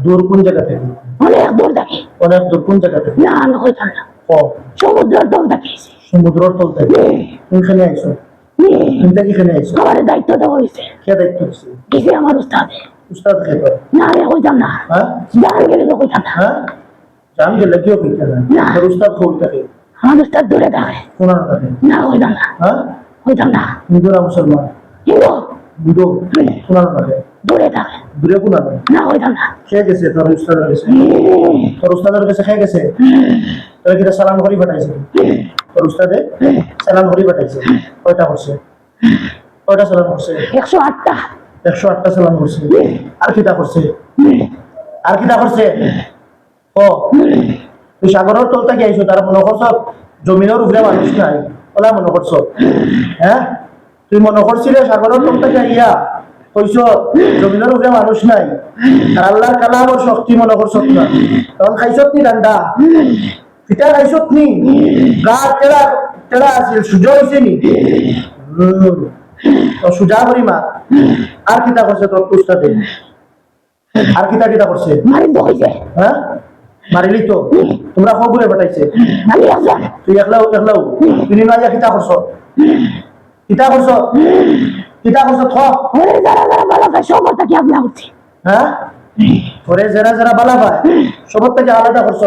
দূর কোন জায়গা থেকে? অনেক দূর থেকে। অনেক দূর কোন জায়গা থেকে? না আমি কইতাম না। ও সমুদ্রের তল থেকে এসেছি। সমুদ্রের তল থেকে কোনখানে আইছো? কোনটা কিখানে আইছো? আমার দায়িত্ব দেওয়া হয়েছে। কে দায়িত্ব দিছে? কিছু আমার উস্তাদে। উস্তাদ কে তোর? না আমি কইতাম না। হ্যাঁ জান গেলে তো কইতাম না। হ্যাঁ জান গেলে কেউ কইতে না। না। তোর উস্তাদ কোন থাকে? আমার উস্তাদ দূরে থাকে। কোনার থাকে? না কইতাম না। হ্যাঁ কইতাম না। হিন্দু না মুসলমান? হিন্দু হিন্দু কোনার থাকে? দূরে থাকে। দূরে কোনার? না কইতাম না। খেয়ে গেছে তোর উস্তাদের কাছে? তোর উস্তাদের কাছে খেয়ে গেছে? তোর কিটা সালাম করি পাঠাইছে? তোর উস্তাদে সালাম করি পাঠাইছে? কয়টা করছে? কয়টা সালাম করছে? 108টা। 108টা সালাম করছে। আর কিটা করছে? আর কিটা করছে? ও তুই সাগরের তল থেকে আইছো, তার মনে করছ জমিনের উপরে মানুষ নাই, ওলা মনে করছ? হ্যাঁ তুই মনে করছিলে সাগরের তল থেকে আইয়া কইছ জমিনের উপরে মানুষ নাই, আর আল্লাহর কালামর শক্তি মনে করছ না? তখন খাইছত নি রান্দা? পিঠা খাইছত নি? গা তেরা তেরা আছিল, সুজা হয়েছে নি? তো সুজা করি মা। আর কিতা করছে তোর উস্তাদে? আর কিতা কিতা করছে? মারি তো হইছে। হ্যাঁ মারিলি তো? তোমরা খবরে পাঠাইছে? আমি একজন। তুই একলাও একলাও? তুমি না কিতা করছ? কিতা করছ? কিতা করছ? থ ওরে যারা যারা ভালো খায় সবার থেকে আপনা করছি। হ্যাঁ ওরে যারা যারা বালা পায় সবার থেকে আলাদা করছ?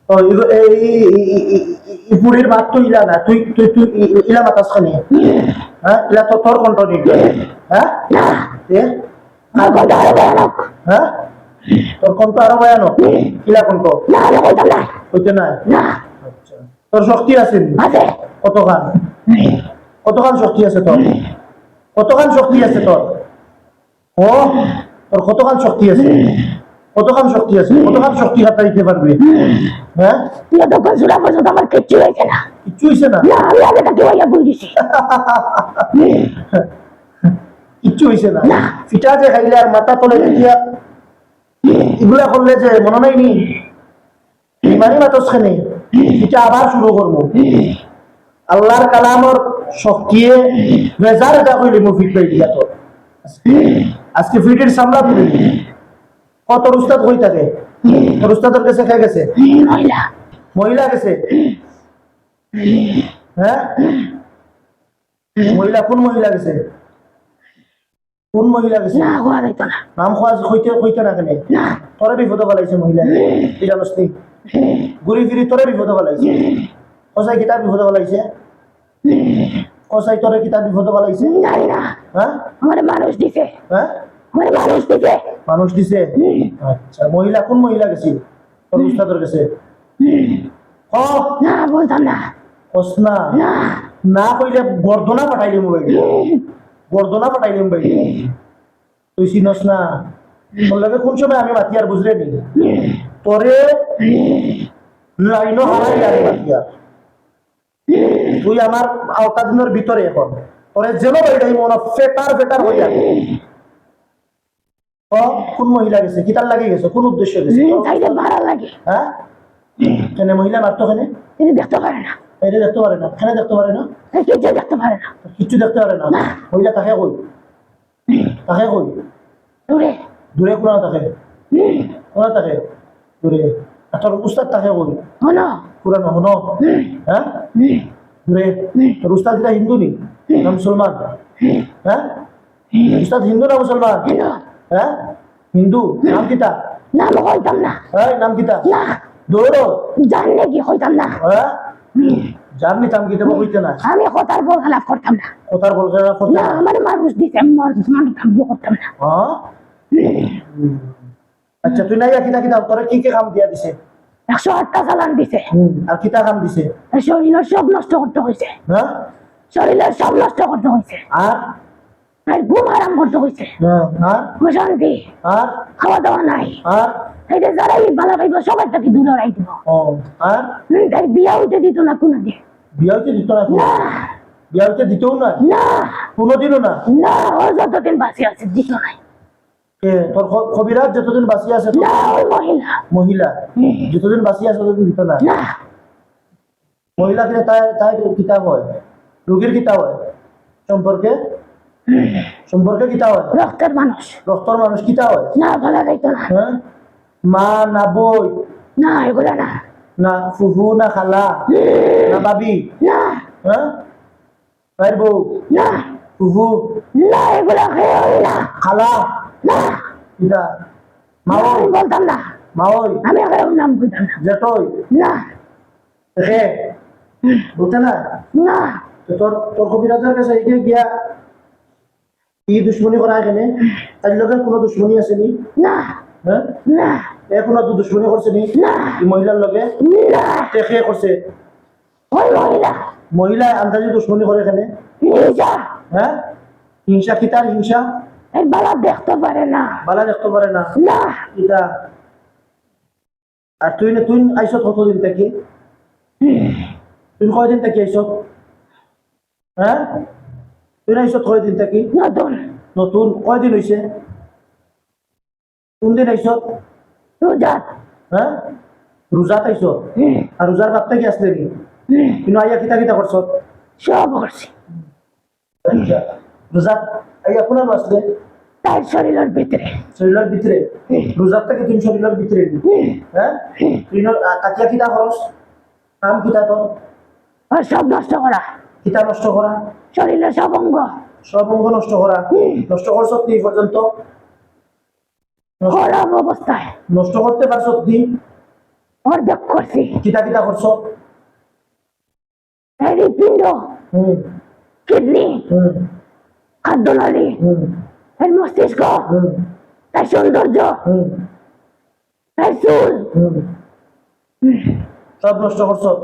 তো ইপুরির ভাত তো ইলা না, তুই তুই তুই ইলা মাতাস খানি? হ্যাঁ ইলা তো তোর কণ্ঠ নেই? হ্যাঁ আর কথা আরো ভয়ানক। হ্যাঁ তোর কণ্ঠ আরো ভয়ানক? ইলা কণ্ঠ? না আমি কইতাম না। হইতে নাই? না আচ্ছা তোর শক্তি আছে নি? আছে। কতখান? কতখান শক্তি আছে তোর? কতখান শক্তি আছে তোর? ও তোর কতখান শক্তি আছে? কতখান শক্তি আছে? কতখান শক্তি হাতে দিতে পারবি? হ্যাঁ তুই তখন শোনা পর্যন্ত আমার কিচ্ছু হয়েছে না। কিচ্ছু হয়েছে না? না আমি আগে তাকে ভাইয়া বই দিছি। কিচ্ছু হয়েছে না? না। ফিটা যে খাইলে আর মাথা তলে দিয়া এগুলা করলে যে মনে নাই নি ইমানি মাতস খানে এটা আবার শুরু করবো। আল্লাহর কালামর শক্তিয়ে রেজার এটা কইলি মু ফিট পাই দিয়া তো আজকে ফিটের সামলা তুলি। কত উস্তাদ হই থাকে? তোর উস্তাদের কাছে খেয়ে গেছে? মহিলা। মহিলা গেছে? হ্যাঁ মহিলা কোন মহিলা গেছে? কোন মহিলা গেছে? না হওয়া যাইত না। নাম খোয়া হইতে হইতে না কেন? না তোরে বিপদ ফেলাইছে মহিলা, তুই জানোস নি? ঘুরি ফিরি তোরে বিপদ ফেলাইছে। কসাই কিতাব বিপদ ফেলাইছে? কসাই তোরে কিতাব বিপদ ফেলাইছে? জানি না। হ্যাঁ আমার মানুষ দিছে। হ্যাঁ আমার মানুষ দিছে। মানুষ দিছে? আচ্ছা মহিলা কোন মহিলা গেছি তোর উস্তাদের কাছে? ও না বলতাম না। কস না? না না কইলে গর্দনা পাঠাইলি মোবাইল, গর্দনা পাঠাইলিম ভাই। তুই চিনস না? তোর লাগে কোন সময় আমি মাতিয়ার বুঝলে নি? তোরে লাইনো হারাই আর মাতিয়ার তুই আমার আওতাদিনের ভিতরে এখন তোরে যেন বাইরে মনে ফেটার ফেটার হয়ে যাবে। ও কোন মহিলা গেছে? কিতার লাগে গেছে? কোন উদ্দেশ্য গেছে? তাইলে ভাড়া লাগে। হ্যাঁ কেন মহিলা মারতো? কেনে? তিনি দেখতে পারে না। এটা দেখতে পারে না? কেন দেখতে পারে না? কিছু দেখতে পারে না। কিচ্ছু দেখতে পারে না? মহিলা তাকে কই? তাকে কই? দূরে। দূরে কোনা থাকে? কোনা থাকে? দূরে। আর তোর উস্তাদ তাকে কই? হনো। পুরানো হনো? হ্যাঁ দূরে। তোর উস্তাদ কিটা হিন্দু নি না মুসলমান? হ্যাঁ উস্তাদ হিন্দু না মুসলমান? হ্যালো হ্যাঁ হিন্দু। নাম কিতা? নাম হইতাম না। হ্যাঁ নাম কিতা? না দৌড়ো। জানলে কি হইতাম না। হ্যাঁ জাননি তাম কিতা বইতে না? আমি কথার বল খেলাপ করতাম না। কথার বল খেলা করতে না না? আমার মানুষ দিছে। আমি মানুষ থাকবো করতাম না। হ্যাঁ আচ্ছা তুই নাই কিতা কিতা তোরা কি কি কাম দিয়া দিছে? 108টা চালান দিছে। আর কিতা কাম দিছে? শরীরের সব নষ্ট করতে হয়েছে। হ্যাঁ শরীরের সব নষ্ট করতে হয়েছে। আর আর ঘুম আরাম করতে হয়েছে। আর শান্তি আর খাওয়া দাওয়া নাই। আর এই যে যারাই ভালো খাইব সবার থেকে দূরে রাই দিব। ও আর তাই বিয়া হইতে দিত না কোনো দিন। বিয়া হইতে দিত না? না বিয়া হইতে দিতেও না? না কোনোদিনও না? না ও যতদিন বাঁচি আছে দিত নাই। কে তোর কবিরাজ যতদিন বাঁচি আছে? না ওই মহিলা। মহিলা যতদিন বাঁচি আছে ততদিন দিত না? না মহিলা কিনা তাই তাই কিতাব হয় রোগীর কিতাব হয় সম্পর্কে সম্পর্কে কিতা হয় রক্তের মানুষ রক্তর মানুষ কিতা হয় না বলা যাইতো না হ্যাঁ মা না বই না এগুলা না না ফুফু না খালা না ভাবি না হ্যাঁ ভাইয়ের বউ না ফুফু না এগুলা খেয়ে হয় না খালা না কিতা আমি মাওই বলতাম না মাওই আমি এখন নাম কইতাম না জেঠই না দেখে বলতে না না তো তোর কবিরাজের কাছে এগিয়ে গিয়া কি দুশ্মনী করা এখানে তার লোকের কোনো দুশ্মনী আসেনি না হ্যাঁ না এখনো তো দুশ্মনী করছে নি না এই মহিলার লগে না দেখে করছে ওই মহিলা মহিলা আন্দাজে দুশ্মনী করে এখানে নিজা হ্যাঁ হিংসা কি তার হিংসা এই বালা দেখতে পারে না বালা দেখতে পারে না না এটা আর তুই আইসত কতদিন থেকে তুই কয়দিন থেকে আইসত হ্যাঁ তুই আইসত কয়দিন থেকে নতুন নতুন কয়দিন হয়েছে কোন দিন আইসত রোজাত হ্যাঁ রোজাত আইসত আর রোজার বাদ থেকে আসলে নি কিন্তু আইয়া কিতা কিতা করছত সব করছি আচ্ছা রোজাত আইয়া কোনার আসলে তার শরীরের ভিতরে শরীরের ভিতরে রোজার থেকে তুমি শরীরের ভিতরে নি হ্যাঁ তুই কাকিয়া কিতা খরচ কাম কিতা তোর আর সব নষ্ট করা কিতা নষ্ট করা শরীরের সব অঙ্গ সব অঙ্গ নষ্ট করা নষ্ট করছত নি পর্যন্ত খারাপ অবস্থায় নষ্ট করতে পারছত নি অর্ধেক করছি কিতা কিতা করছত হৃৎপিণ্ড হুম কিডনি হুম খাদ্যনালী হুম এর মস্তিষ্ক হুম তার সৌন্দর্য হুম তার চুল হুম সব নষ্ট করছত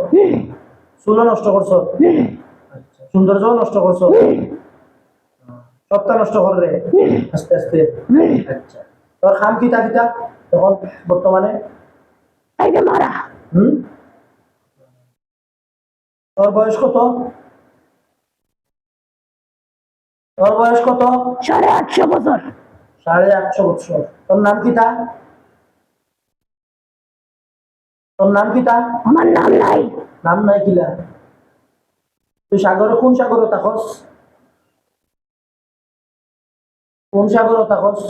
চুলও নষ্ট করছত আচ্ছা সৌন্দর্যও নষ্ট করছত সবটা নষ্ট করলে আস্তে আস্তে আচ্ছা তোর খাম কিতা কিতা তখন বর্তমানে তাইকে মারা হুম তোর বয়স কত তোর বয়স কত 850 বছর 850 বছর তোর নাম কিতা তোর নাম কিতা আমার নাম নাই নাম নাই কিলা তুই সাগরে কোন সাগরে থাকস কোন সাগরে থাকস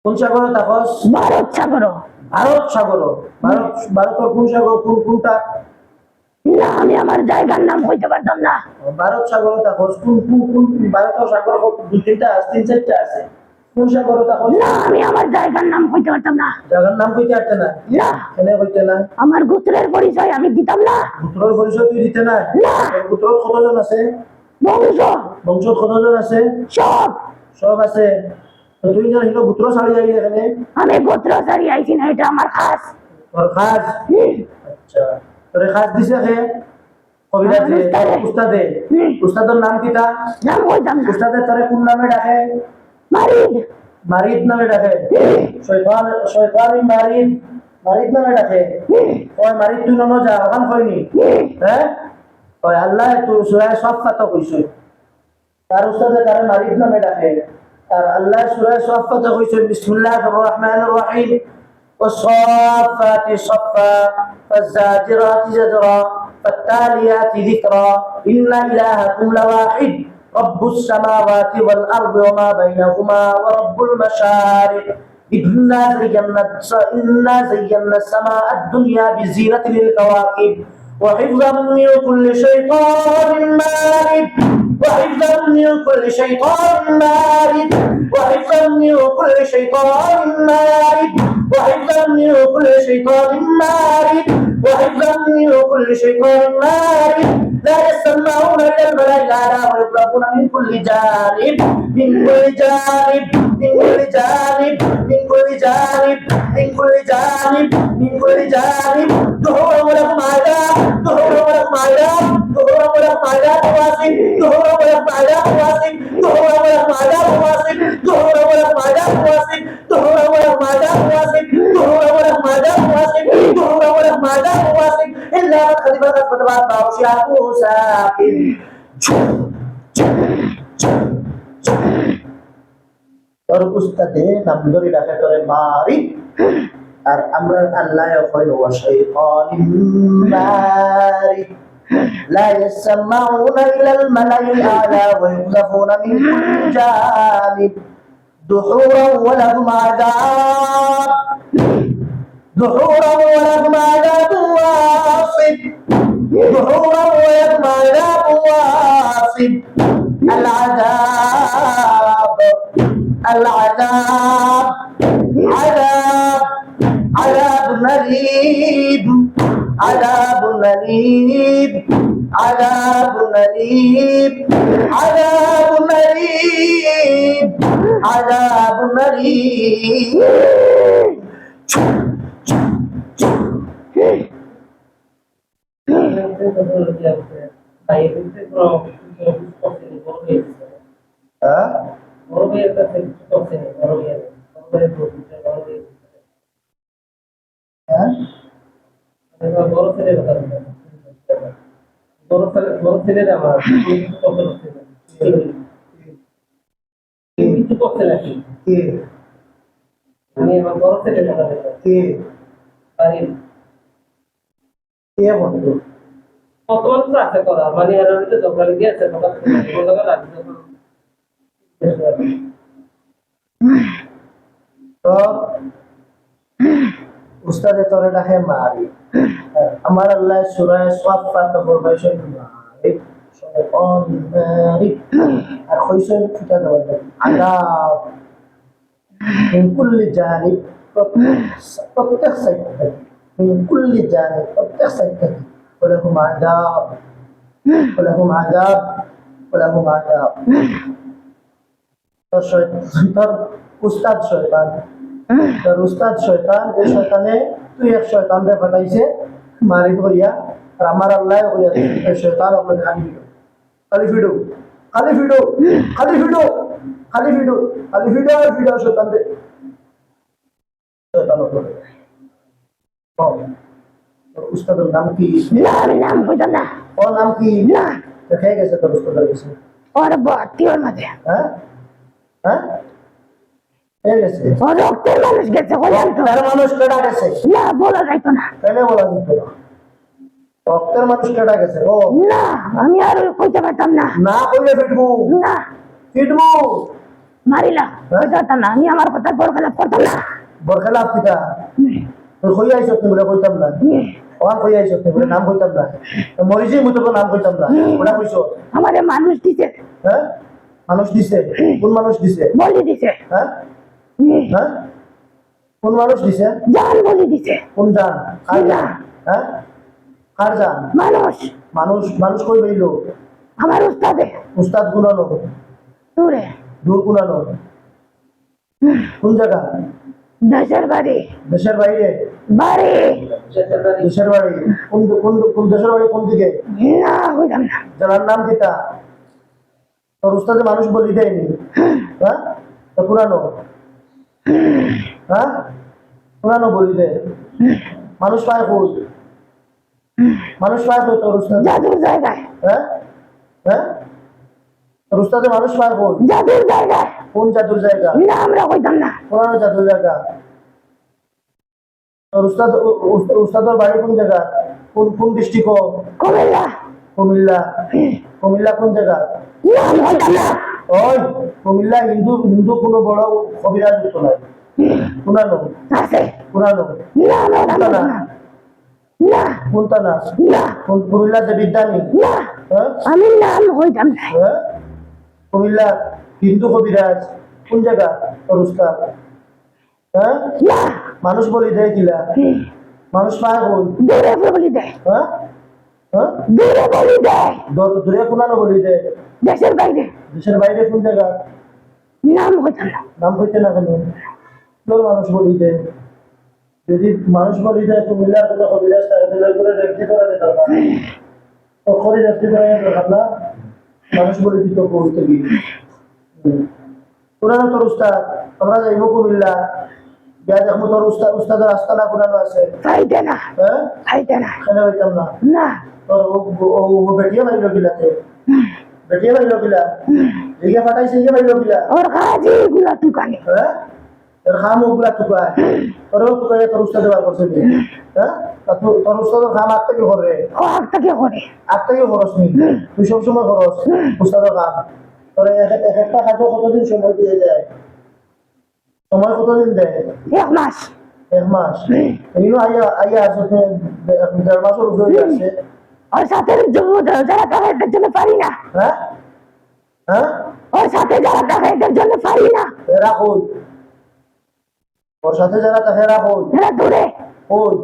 কোন সাগরে থাকস ভারত সাগর ভারত সাগর ভারতের কোন সাগর কোনটা না আমি আমার জায়গার নাম কইতে পারতাম না ভারত সাগর থাকস কোন ভারতের সাগর দুই তিনটা আছে তিন চারটা আছে কোন সাগর থাকস না আমি আমার জায়গার নাম কইতে পারতাম না জায়গার নাম কইতে পারতে না না কেন কইতে না আমার গোত্রের পরিচয় আমি দিতাম না পুত্রের পরিচয় তুই দিতে না না। পুত্র কতজন আছে বংশ বংশ কতজন আছে সব সব আছে তো তুই না হিনো পুত্র ছাড়ি যাই এখানে আমি গোত্র সারি আইছি না এটা আমার খাস তোর খাস আচ্ছা তোরে খাস দিছে কে কবিরাজে উস্তাদে উস্তাদের নাম কিটা নাম কইতাম না উস্তাদে তোরে কোন নামে ডাকে মারিদ মারিদ নামে ডাকে শয়তান মারিদ নামে ডাকে ওই মারিদ তুই নন যা ওখান কইনি হ্যাঁ ওই আল্লাহ তুই সূরা সাফফাত কইছই তার উস্তাদে তারে মারিদ নামে ডাকে আর আল্লাহ সূরা সাফফাত কইছই বিসমিল্লাহির রহমানির রহিম والصافات صفا فالزاجرات زجرا فالتاليات ذكرا إن إلهكم لواحد رب السماوات والأرض وما بينهما ورب المشارق إنا زينا السماء الدنيا بزينة للكواكب وحفظا من كل شيطان مارد وحفظا من كل شيطان مارد وحفظا من كل شيطان مارد وحفظا من كل شيطان مارد وحفظا من كل شيطان مارد لا يسمعون إلى الملأ الأعلى ويضربون من كل جانب من كل جانب من كل جانب من كل جانب من كل جانب من كل جانب ظهور ولكم عذاب ظهور ولكم عذاب ظهور ولكم عذاب واصب ظهور ولكم عذاب واصب ظهور ولكم عذاب واصب ظهور ولكم عذاب واصب ظهور ولكم عذاب واصب ظهور ولكم عذاب واصب ظهور ولكم عذاب واصب إلا من خطب الخطبة وأتبعه شهاب ساقب তোর উস্তাদে নাম ধরে ডাকে তোরে মারিদ আর আমরা আল্লাহ কইল ওয়া শাইতানিন মারিদ لا يسمعون إلى الملأ الأعلى ويقذفون من كل جانب دحورا ولهم عذاب دحورا ولهم عذاب واصب دحورا ولهم عذاب واصب العذاب العذاب عذاب عذاب أليم عذاب أليم عذاب أليم عذاب أليم عذاب أليم বড় ছেলের আমার কিছু করছে নাকি আমি আমার বড় ছেলের কথা বাড়ির কত মানুষ আছে করা মানে আর ঝগড়া গিয়েছে তো উস্তাদে তোরে ডাকে মারি আমার আল্লাহ সূরা সাফফাত ফরমাইছেন মারি শয়তান মারি আর কইছেন কিটা দেওয়া আযাব من كل جانب প্রত্যেক সাইড من كل جانب প্রত্যেক সাইড থেকে ولهم عذاب ولهم عذاب ولهم عذاب তো শয়তান উস্তাদ শয়তান তোর উস্তাদ শয়তান এই শয়তানে তুই এক শয়তানরে পাঠাইছে মারি ধরিয়া আর আমার আল্লাহ করিয়া এই শয়তান আপনার খালি ফিডো খালি ফিডো খালি ফিডো খালি ফিডো খালি ফিডো আর ফিডো শয়তান রে শয়তান করে উস্তাদের নাম কি না আমি নাম বুঝতাম না ও নাম কি না দেখে গেছে তোর উস্তাদের কাছে ওর ভর্তি ওর মাঝে হ্যাঁ হ্যাঁ এই গেছে ওর রক্তের মানুষ গেছে বলেন তো তার মানুষ কেডা গেছে না বলা যাইতো না কেন বলা যেত না রক্তের মানুষ কেডা গেছে ও না আমি আর কইতে পারতাম না না কইলে ফিটবো না ফিটবো মারিলাম কইতে পারতাম না আমি আমার কথা বরখালাপ করতাম না বরখেলাপ কিটা তুই কই আইছ তুমি বলে কইতাম না ওয়ান কই আইছ তুমি বলে নাম কইতাম না মরিজি মুতো নাম কইতাম না ওটা কইছো আমারে মানুষ দিছে হ্যাঁ মানুষ দিছে কোন মানুষ দিছে বলি দিছে হ্যাঁ হ্যাঁ কোন মানুষ দিছে জান বলি দিছে কোন জান কার জান হ্যাঁ কার জান মানুষ মানুষ মানুষ কই বইলো আমার উস্তাদে উস্তাদ গুনানো দূরে দূর গুনানো কোন জায়গা দেশের বাড়ি দেশের বাইরে বাড়ি দেশের বাড়ি কোন কোন কোন দেশের বাড়ি কোন দিকে না বুঝলাম না জানার নাম কিটা তোর উস্তাদে মানুষ বলি দেয়নি হ্যাঁ তো পুরানো হ্যাঁ পুরানো বলি দে মানুষ পায় কই মানুষ পায় কই তোর উস্তাদ জাদুর জায়গায় হ্যাঁ হ্যাঁ তোর উস্তাদে মানুষ পায় কই জাদুর জায়গায় কোন জাদুর জায়গা না আমরা কইতাম না পুরানো জাদুর জায়গা তোর উস্তাদর বাড়ি কোন জায়গা কোন কোন ডিস্ট্রিক্ট কুমিল্লা কুমিল্লা কুমিল্লা কোন জায়গা না কইতাম না ওই কুমিল্লা হিন্দু হিন্দু কোনো বড় কবিরাজ যুক্ত নাই পুরানো আছে পুরানো না আমরা কইতাম না না কোনটা না না কুমিল্লা যে বিদ্যানি না হ্যাঁ আমি নাম কইতাম না হ্যাঁ কুমিল্লা হিন্দু কবিরাজ কোন জায়গা তোর উস্তাদ হ্যাঁ না মানুষ বলি দেয় কিলা মানুষ পায় কই দূরে বলি দেয় হ্যাঁ হ্যাঁ দূরে বলি দেয় দূরে কোনানো বলি দেয় দেশের বাইরে দেশের বাইরে কোন জায়গা নাম কইতাম না নাম কইতে না কেন তোর মানুষ বলি দেয় যদি মানুষ বলি দেয় কুমিল্লার কোনো কবিরাজ থাকে তাহলে করে রেফটি করা যেত না তো করে রেফটি করা যেত না মানুষ বলি দিত কইতে গিয়ে পুরানো তোর উস্তাদ আমরা যাইব কুমিল্লা গিয়া দেখবো তোর উস্তাদের আস্তানা পুরানো আছে খাইতে না হ্যাঁ খাইতে না খেলে হইতাম না না তোর ও বেটিয়ে মারিল কিলাতে বেটিয়ে মারিল কিলা লিগে ফাটাইছে লিগে মারিল কিলা ওর কাজে গুলা দোকানে হ্যাঁ তোর খাম ওগুলা টুকায় তোরও টুকায় তোর উস্তাদে বার করছে নি। হ্যাঁ তা তোর উস্তাদের খাম আট থেকে করে ও একটা কি করে আট থেকে খরচ নি তুই সবসময় খরচ উস্তাদের খাম তোর একটা খাদ্য কতদিন সময় দিয়ে যায় সময় কতদিন দেয় 1 মাস 1 মাস এইনো আইয়া আছে 1.5 মাসের উপরে আছে ওর সাথে যারা টাকা এটার জন্য পারি না হ্যাঁ হ্যাঁ ওর সাথে যারা টাকা এটার জন্য পারি না এরা কই ওর সাথে যারা থাকে এরা কই এরা দূরে কই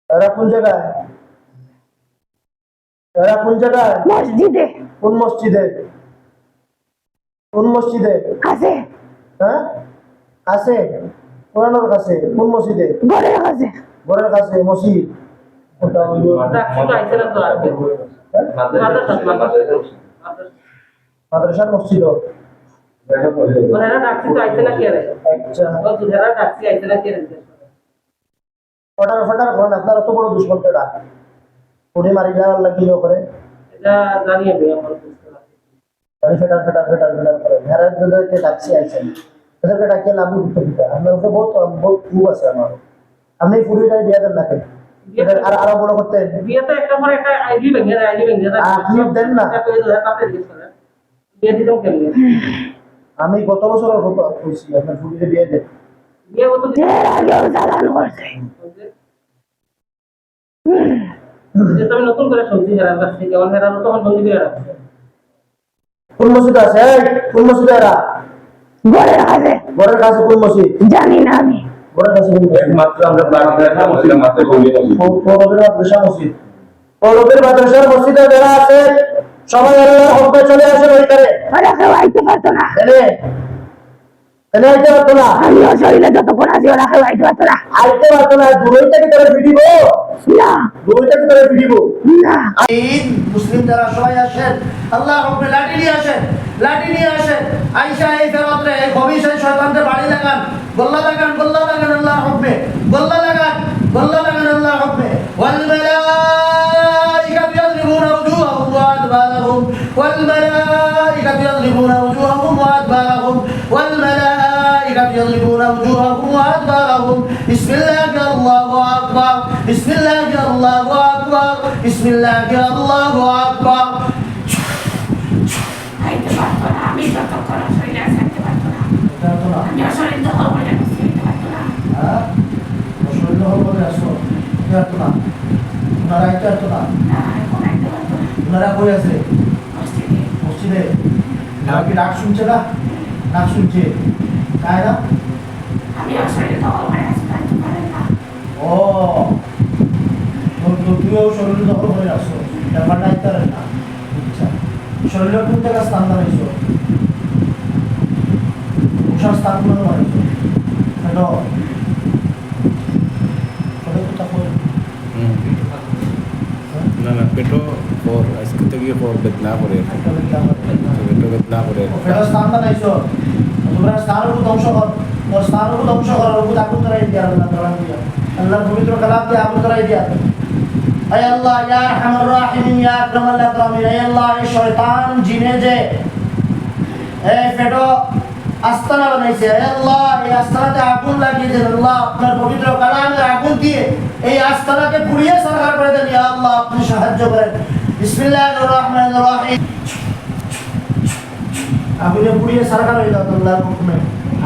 এরা কোন জায়গায় এরা কোন জায়গায় মসজিদে কোন মসজিদে কোন মসজিদে আছে হ্যাঁ আছে কোরআনের কাছে কোন মসজিদে ঘরের কাছে ঘরের কাছে মসজিদ ওটা হলো ডাকছি তো আইছে না তো আজকে মাদ্রাসার মসজিদ ওনারা ডাকছি তো আইছে না কে রে আচ্ছা ও দুধারা ডাকছি আইছে না কে রে ফটার ফটার করেন আপনার অত বড় দুশ্মন কেডা উনি মারিলা লাগি করে এটা জানিয়ে দিই আমার বুঝতে পারছি আমি ফেটার ফেটার ফেটার ফেটার করে হেরার দাদাকে ডাকছি আইছেন এদেরকে ডাকিয়ে লাভ করতে দিতে আপনার উপরে বহুত বহুত খুব আছে আমার আপনি পুরোটাই বিয়ে দেন নাকি আর আরো বড় করতে বিয়েতে একটা পরে একটা আইডি ভেঙে আপনি দেন না। বিয়ে দিতাম কেমনে আমি গত বছরের কথা কইছি আপনার পুরোটা বিয়ে দেন বিয়ে কত এর আগেও চালান করছে যেটা আমি নতুন করে সবজি হেরার কাছ থেকে আমার হেরানো তখন বন্ধু দিয়ে রাখছে কোন মসজিদ আছে এই কোন মসজিদ এরা ঘরের কাছে ঘরের কাছে কোন মসজিদ জানি না আমি ঘরের কাছে কোন মসজিদ একমাত্র আমরা প্রাণীরা মুসলিম মাত্র বলি পৌরবের মাদ্রাসা মসজিদ পৌরবের মাদ্রাসার মসজিদে যারা আছে সবাই আল্লাহর হুকুমে চলে আসে ওইখানে ওরা কেউ আইতে পারতো না এনে এনে আইতে পারতো না আমিও শরীরে যতক্ষণ আছি ওরা কেউ আইতে পারতো না আইতে পারতো না দূরই থেকে তোরা ভিডিও না দূরই থেকে তোরা ভিডিও না ঈদ মুসলিম যারা সবাই আসেন আল্লাহ হুকুমে লাঠি নিয়ে আসেন লাঠি নিয়ে আসেন আইসা এই ফেরতরে এই খবিশ এই শয়তানদের বাড়ি লাগান গোল্লা লাগান আল্লাহ হুকুমে গোল্লা লাগান আল্লাহ হুকুমে ওয়াল মালাইকাতু ইয়াদরিবুনা উজুহাহুম ওয়া আদবারাহুম ওয়াল মালাইকাতু ইয়াদরিবুনা উজুহাহুম ওয়া আদবারাহুম ওয়াল মালাইকাতু ইয়াদরিবুনা উজুহাহুম ওয়া আদবারাহুম বিসমিল্লাহি আল্লাহু আকবার বিসমিল্লাহি আল্লাহু আকবার বিসমিল্লাহি আল্লাহু আকবার আইতে পারতো না আমি যতক্ষণ শরীরে থাকতে পারতো না আমি শরীর দখল করে রাখতে পারতো না ওনারা আইতে পারতো না না এখন আইতে পারতো না ওনারা কই আছে মসজিদে মসজিদে নাকি ডাক শুনছে না ডাক শুনছে তাই না আমি শরীর দখল করে রাখতে পারি না ও তুইও শরীর দখল করে রাখছো ব্যাপারটা আইতে পারে না আচ্ছা শরীরের কোন জায়গা স্থান বানাইছো উষার স্থান কোন বানাইছো হ্যালো না না পেটো ফোর আজকে থেকে ফোর বেদনা করে পেটো বেদনা করে ফেরত স্থান বানাইছো তোমরা স্থানের ধ্বংস কর তোর স্থানের ধ্বংস কর ওগুলো আগুন ধরাই দিয়া আল্লাহ কোরআন দিয়া আল্লাহর পবিত্র কালাম দিয়ে আগুন ধরাই দিয়া আয় আল্লাহ ইয়া আরহামার রাহিমিন ইয়া আকরামাল আকরামিন আয় আল্লাহ এই শয়তান জিনে যে এই ফেটো আস্তানা বানাইছে আয় আল্লাহ এই আস্তানাতে আগুন লাগিয়ে দেন আল্লাহ আপনার পবিত্র কালামের আগুন দিয়ে এই আস্তানাকে পুড়িয়ে সারখার করে দেন ইয়া আল্লাহ আপনি সাহায্য করেন বিসমিল্লাহির রহমানির রহিম আগুনে পুড়িয়ে সারখার হয়ে যাও আল্লাহর হুকুমে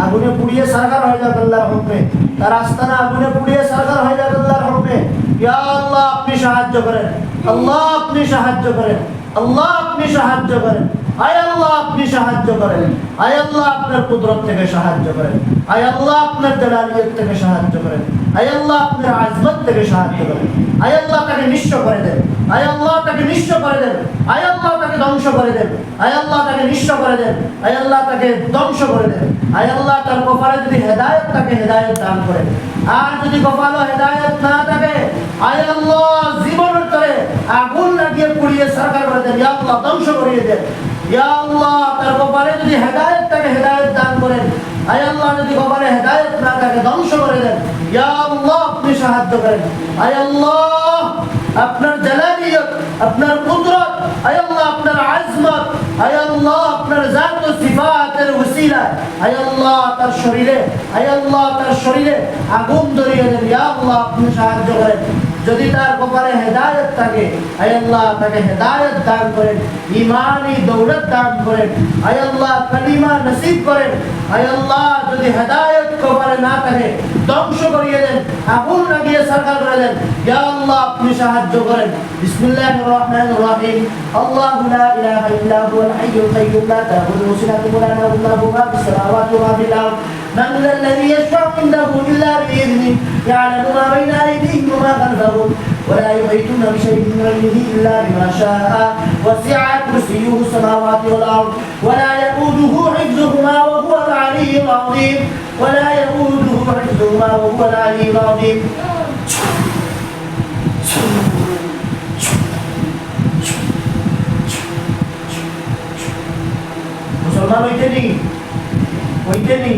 আগুনে পুড়িয়ে সারখার হয়ে যাও আল্লাহর হুকুমে তার আস্তানা আগুনে পুড়িয়ে সারখার হয়ে যাও আল্লাহর হুকুমে ইয়া আল্লাহ আপনি সাহায্য করেন আল্লাহ আপনি সাহায্য করেন আল্লাহ আপনি সাহায্য করেন আয় আল্লাহ আপনি সাহায্য করেন আয় আল্লাহ আপনার কুদরত থেকে সাহায্য করেন আয় আল্লাহ আপনার জালালিয়ত থেকে সাহায্য করেন আয় আল্লাহ আপনার আজমত থেকে সাহায্য করেন আয় আল্লাহ তাকে নিঃস্ব করে দেন আয় আল্লাহ তাকে নিঃস্ব করে দেন আয় আল্লাহ তাকে ধ্বংস করে দেন আয় আল্লাহ তাকে নিঃস্ব করে দেন আয় আল্লাহ তাকে ধ্বংস করে দেন আয় আল্লাহ তার কপালে যদি হেদায়েত তাকে হেদায়েত দান করেন আর যদি কপালে হেদায়েত না থাকে আয় আল্লাহ জীবনের তরে আগুন লাগিয়ে পুড়িয়ে সরকার করে দেন ইয়া আল্লাহ ধ্বংস করিয়ে দেন ইয়া আল্লাহ তার কপালে যদি হেদায়েত তাকে হেদায়েত দান করেন আয় আল্লাহ যদি কপালে হেদায়েত না থাকে ধ্বংস করে দেন ইয়া আল্লাহ আপনি সাহায্য করেন আয় আল্লাহ আপনার জালালিয়ত আপনার কুদরত আয় আল্লাহ আপনার আজমত আয় আল্লাহ আপনার জাত ও সিফাতের ওসিলা আয় আল্লাহ তার শরীরে, আয় আল্লাহ তার শরীরে আগুন ধরিয়ে দেন, ইয়া আল্লাহ আপনি সাহায্য করেন। যদি তার কপালে হেদায়েত থাকে, আয় আল্লাহ তাকে হেদায়েত দান করেন, ঈমানি দৌলত দান করেন, আয় আল্লাহ কালিমা নসিব করেন। আয় আল্লাহ যদি হেদায়েত কপালে না থাকে, ধ্বংস করিয়ে দেন, আগুন লাগিয়ে সারকার করে দেন, ইয়া আল্লাহ আপনি সাহায্য করেন। বিসমিল্লাহির রহমানির রহিম। আল্লাহু লা ইলাহা ইল্লা হুয়াল হাইয়ুল কাইয়্যুম লা তাখুযুহু সিনাতুন ওয়া লা নাওম লাহু মা ফিস সামাওয়াতি ওয়া মা ফিল আরদ মান যাল্লাযী ইয়াশফা'u 'indahu ইল্লা বিইذনিহি ইয়া'লামু মা বাইনা আইদিহিম ওয়া মা খালফাহুম ওয়া লা yuhītūna biশাই'in min 'ilmihi ইল্লা বিমা শাআ ওয়াসি'a কুরসিyyুহু السماوات والأرض ولا يئوده حفظهما وهو العلي العظيم ولا يئوده حفظهما وهو العلي العظيم মুসলমান হইতে নি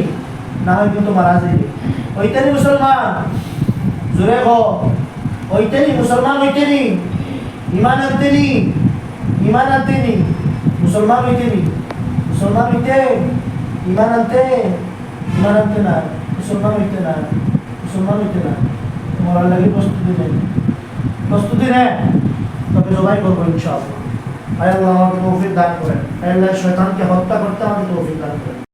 না হয় কিন্তু মারা যাইবে। হইতে নি মুসলমান, জোরে গো, হইতে নি মুসলমান, হইতে নি ইমান আনতে নি, ইমান আনতে নি মুসলমান হইতে নি, মুসলমান হইতে ইমান আনতে, ইমান আনতে না, মুসলমান হইতে না, মুসলমান হইতে না। মরার লাগে প্রস্তুতি নেই, প্রস্তুতি নেয়, তবে জবাই করবো ইনশাআল্লাহ। আয় আল্লাহ আমাকে তৌফিক দান করেন, আয় আল্লাহ শয়তানকে হত্যা করতে আমাকে তৌফিক দান করেন।